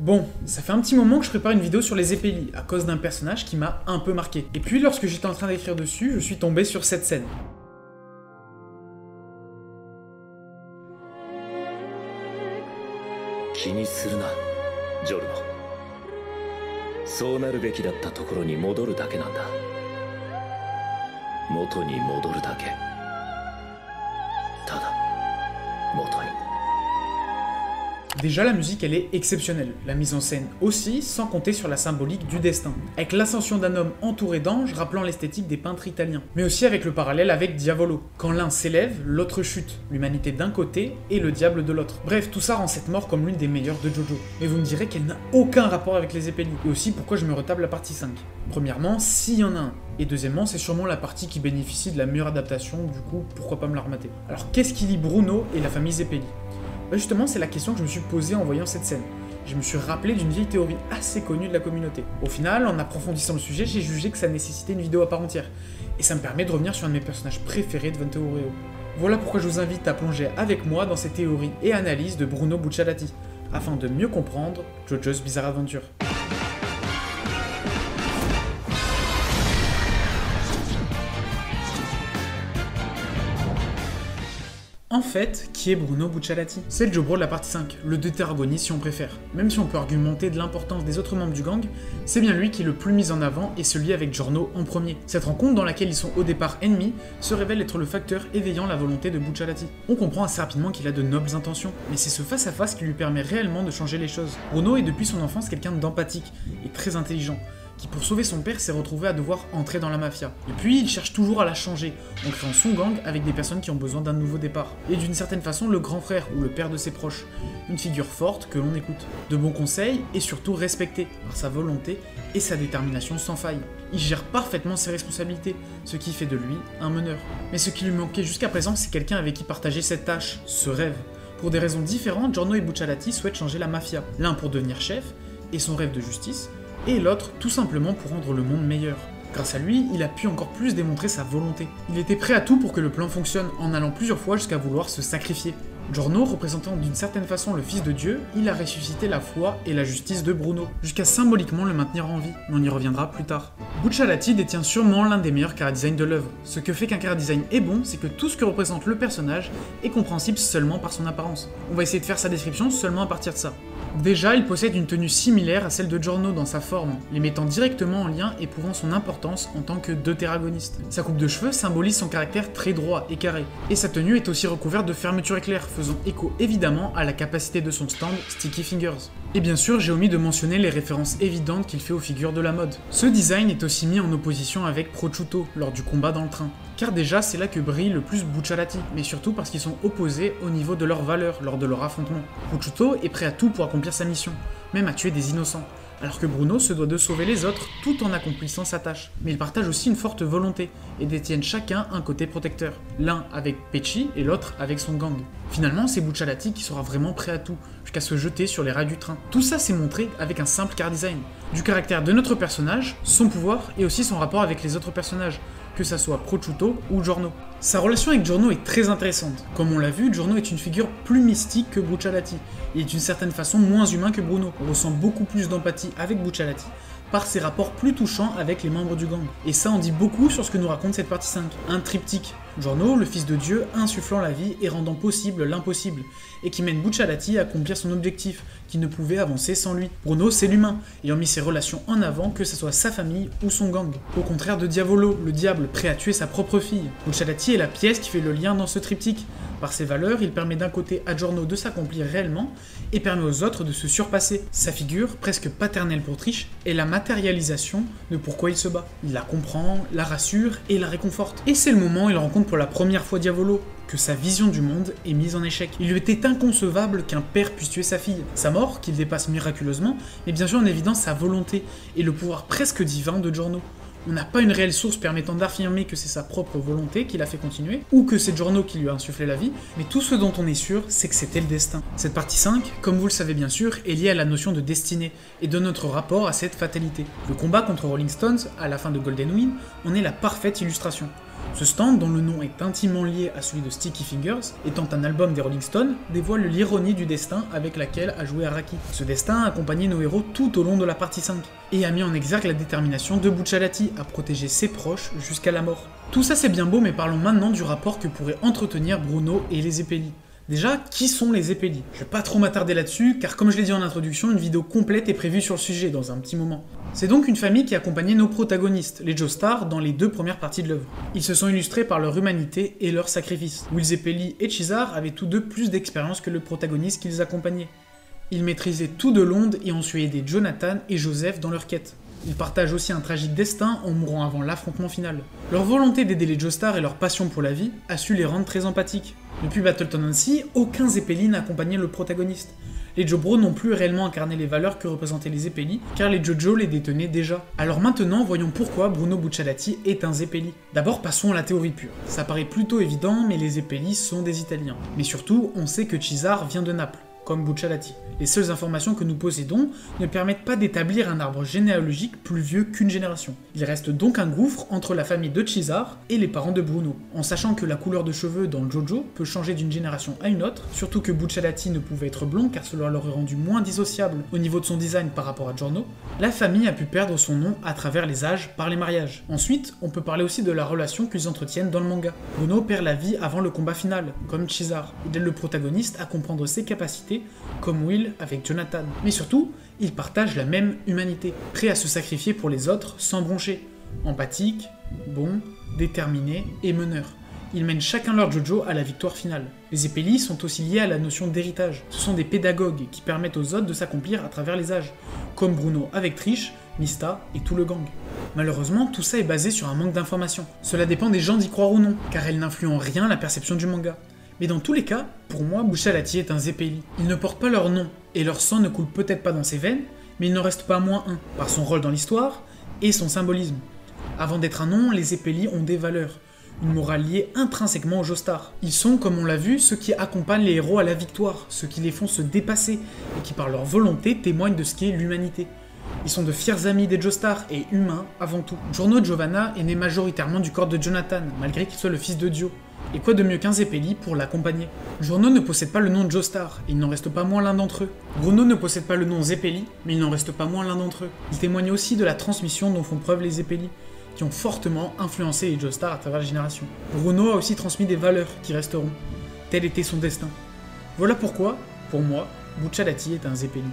Bon, ça fait un petit moment que je prépare une vidéo sur les épélis, à cause d'un personnage qui m'a un peu marqué. Et puis lorsque j'étais en train d'écrire dessus, je suis tombé sur cette scène. 気にするな、ジョルノ。そうなるべきだったところに戻るだけなんだ。元に戻るだけ。ただ、元に。 Déjà la musique elle est exceptionnelle, la mise en scène aussi, sans compter sur la symbolique du destin. Avec l'ascension d'un homme entouré d'anges rappelant l'esthétique des peintres italiens. Mais aussi avec le parallèle avec Diavolo. Quand l'un s'élève, l'autre chute. L'humanité d'un côté et le diable de l'autre. Bref, tout ça rend cette mort comme l'une des meilleures de Jojo. Mais vous me direz qu'elle n'a aucun rapport avec les épélis. Et aussi pourquoi je me retape la partie 5. Premièrement, s'il y en a un. Et deuxièmement, c'est sûrement la partie qui bénéficie de la meilleure adaptation, du coup, pourquoi pas me la remater. Alors qu'est-ce qui lie Bruno et la famille Zeppeli? Justement, c'est la question que je me suis posée en voyant cette scène. Je me suis rappelé d'une vieille théorie assez connue de la communauté. Au final, en approfondissant le sujet, j'ai jugé que ça nécessitait une vidéo à part entière. Et ça me permet de revenir sur un de mes personnages préférés de Vente Oreo. Voilà pourquoi je vous invite à plonger avec moi dans ces théories et analyses de Bruno Bucciarati, afin de mieux comprendre JoJo's Bizarre Adventure. En fait, qui est Bruno Bucciarati? C'est le Jobro de la partie 5, le deutéragoniste si on préfère. Même si on peut argumenter de l'importance des autres membres du gang, c'est bien lui qui est le plus mis en avant et se lie avec Giorno en premier. Cette rencontre dans laquelle ils sont au départ ennemis se révèle être le facteur éveillant la volonté de Bucciarati. On comprend assez rapidement qu'il a de nobles intentions, mais c'est ce face-à-face qui lui permet réellement de changer les choses. Bruno est depuis son enfance quelqu'un d'empathique et très intelligent, qui pour sauver son père s'est retrouvé à devoir entrer dans la mafia. Et puis il cherche toujours à la changer, en créant son gang avec des personnes qui ont besoin d'un nouveau départ. Et d'une certaine façon le grand frère ou le père de ses proches, une figure forte que l'on écoute. De bons conseils et surtout respecté par sa volonté et sa détermination sans faille. Il gère parfaitement ses responsabilités, ce qui fait de lui un meneur. Mais ce qui lui manquait jusqu'à présent, c'est quelqu'un avec qui partager cette tâche, ce rêve. Pour des raisons différentes, Giorno et Bucciarati souhaitent changer la mafia, l'un pour devenir chef et son rêve de justice, et l'autre tout simplement pour rendre le monde meilleur. Grâce à lui, il a pu encore plus démontrer sa volonté. Il était prêt à tout pour que le plan fonctionne, en allant plusieurs fois jusqu'à vouloir se sacrifier. Giorno, représentant d'une certaine façon le fils de Dieu, il a ressuscité la foi et la justice de Bruno, jusqu'à symboliquement le maintenir en vie, mais on y reviendra plus tard. Bucciarati détient sûrement l'un des meilleurs chara-design de l'œuvre. Ce que fait qu'un chara-design est bon, c'est que tout ce que représente le personnage est compréhensible seulement par son apparence. On va essayer de faire sa description seulement à partir de ça. Déjà, il possède une tenue similaire à celle de Giorno dans sa forme, les mettant directement en lien et prouvant son importance en tant que deutéragoniste. Sa coupe de cheveux symbolise son caractère très droit et carré, et sa tenue est aussi recouverte de fermetures éclairs, faisant écho évidemment à la capacité de son stand Sticky Fingers. Et bien sûr, j'ai omis de mentionner les références évidentes qu'il fait aux figures de la mode. Ce design est aussi mis en opposition avec Prosciutto lors du combat dans le train. Car déjà, c'est là que brille le plus Bucciarati, mais surtout parce qu'ils sont opposés au niveau de leurs valeurs lors de leur affrontement. Prosciutto est prêt à tout pour accomplir sa mission, même à tuer des innocents, alors que Bruno se doit de sauver les autres tout en accomplissant sa tâche. Mais ils partagent aussi une forte volonté, et détiennent chacun un côté protecteur, l'un avec Pecci et l'autre avec son gang. Finalement, c'est Bucciarati qui sera vraiment prêt à tout, jusqu'à se jeter sur les rails du train. Tout ça s'est montré avec un simple car design, du caractère de notre personnage, son pouvoir et aussi son rapport avec les autres personnages, que ça soit Prosciutto ou Giorno. Sa relation avec Giorno est très intéressante. Comme on l'a vu, Giorno est une figure plus mystique que Bucciarati. Il est d'une certaine façon moins humain que Bruno. On ressent beaucoup plus d'empathie avec Bucciarati, par ses rapports plus touchants avec les membres du gang. Et ça en dit beaucoup sur ce que nous raconte cette partie 5. Un triptyque. Giorno, le fils de Dieu, insufflant la vie et rendant possible l'impossible, et qui mène Bucciarati à accomplir son objectif, qui ne pouvait avancer sans lui. Bruno, c'est l'humain, ayant mis ses relations en avant, que ce soit sa famille ou son gang. Au contraire de Diavolo, le diable prêt à tuer sa propre fille. Bucciarati est la pièce qui fait le lien dans ce triptyque. Par ses valeurs, il permet d'un côté à Giorno de s'accomplir réellement, et permet aux autres de se surpasser. Sa figure, presque paternelle pour Trish, est la matérialisation de pourquoi il se bat. Il la comprend, la rassure et la réconforte. Et c'est le moment où il rencontre pour la première fois Diavolo, que sa vision du monde est mise en échec. Il lui était inconcevable qu'un père puisse tuer sa fille. Sa mort, qu'il dépasse miraculeusement, met bien sûr en évidence sa volonté et le pouvoir presque divin de Giorno. On n'a pas une réelle source permettant d'affirmer que c'est sa propre volonté qui l'a fait continuer, ou que c'est Giorno qui lui a insufflé la vie, mais tout ce dont on est sûr, c'est que c'était le destin. Cette partie 5, comme vous le savez bien sûr, est liée à la notion de destinée, et de notre rapport à cette fatalité. Le combat contre Rolling Stones, à la fin de Golden Wind, en est la parfaite illustration. Ce stand, dont le nom est intimement lié à celui de Sticky Fingers, étant un album des Rolling Stones, dévoile l'ironie du destin avec laquelle a joué Araki. Ce destin a accompagné nos héros tout au long de la partie 5, et a mis en exergue la détermination de Bucciarati à protéger ses proches jusqu'à la mort. Tout ça c'est bien beau, mais parlons maintenant du rapport que pourraient entretenir Bruno et les Zeppeli. Déjà, qui sont les Zeppeli? Je vais pas trop m'attarder là-dessus, car comme je l'ai dit en introduction, une vidéo complète est prévue sur le sujet dans un petit moment. C'est donc une famille qui accompagnait nos protagonistes, les Joestar, dans les 2 premières parties de l'œuvre. Ils se sont illustrés par leur humanité et leur sacrifice. Will Zeppeli et Chizar avaient tous deux plus d'expérience que le protagoniste qu'ils accompagnaient. Ils maîtrisaient tout de l'onde et ont su aider Jonathan et Joseph dans leur quête. Ils partagent aussi un tragique destin en mourant avant l'affrontement final. Leur volonté d'aider les Joestar et leur passion pour la vie a su les rendre très empathiques. Depuis Battleton ainsi, aucun Zeppeli n'accompagnait le protagoniste. Les Jobro n'ont plus réellement incarné les valeurs que représentaient les Zeppeli, car les Jojo les détenaient déjà. Alors maintenant, voyons pourquoi Bruno Bucciarati est un Zeppeli. D'abord, passons à la théorie pure. Ça paraît plutôt évident, mais les Zeppeli sont des Italiens. Mais surtout, on sait que Chizar vient de Naples, comme Bucciarati. Les seules informations que nous possédons ne permettent pas d'établir un arbre généalogique plus vieux qu'une génération. Il reste donc un gouffre entre la famille de Chizar et les parents de Bruno, en sachant que la couleur de cheveux dans Jojo peut changer d'une génération à une autre, surtout que Bucciarati ne pouvait être blond car cela l'aurait rendu moins dissociable au niveau de son design par rapport à Giorno. La famille a pu perdre son nom à travers les âges par les mariages. Ensuite, on peut parler aussi de la relation qu'ils entretiennent dans le manga. Bruno perd la vie avant le combat final, comme Chizar. Il aide le protagoniste à comprendre ses capacités, comme Will avec Jonathan. Mais surtout, ils partagent la même humanité, prêts à se sacrifier pour les autres sans broncher. Empathiques, bons, déterminés et meneurs. Ils mènent chacun leur Jojo à la victoire finale. Les Zeppeli sont aussi liés à la notion d'héritage. Ce sont des pédagogues qui permettent aux autres de s'accomplir à travers les âges, comme Bruno avec Trish, Mista et tout le gang. Malheureusement, tout ça est basé sur un manque d'informations. Cela dépend des gens d'y croire ou non, car elle n'influe en rien la perception du manga. Mais dans tous les cas, pour moi, Bucciarati est un Zeppeli. Ils ne portent pas leur nom, et leur sang ne coule peut-être pas dans ses veines, mais il n'en reste pas moins un, par son rôle dans l'histoire et son symbolisme. Avant d'être un nom, les Zeppeli ont des valeurs, une morale liée intrinsèquement aux Joestar. Ils sont, comme on l'a vu, ceux qui accompagnent les héros à la victoire, ceux qui les font se dépasser, et qui par leur volonté témoignent de ce qu'est l'humanité. Ils sont de fiers amis des Joestar et humains avant tout. Giorno Giovanna est né majoritairement du corps de Jonathan, malgré qu'il soit le fils de Dio. Et quoi de mieux qu'un Zeppeli pour l'accompagner? Giorno ne possède pas le nom de Joestar, et il n'en reste pas moins l'un d'entre eux. Bruno ne possède pas le nom Zeppeli, mais il n'en reste pas moins l'un d'entre eux. Il témoigne aussi de la transmission dont font preuve les Zeppeli, qui ont fortement influencé les Joestar à travers les générations. Bruno a aussi transmis des valeurs qui resteront. Tel était son destin. Voilà pourquoi, pour moi, Bucciarati est un Zeppeli.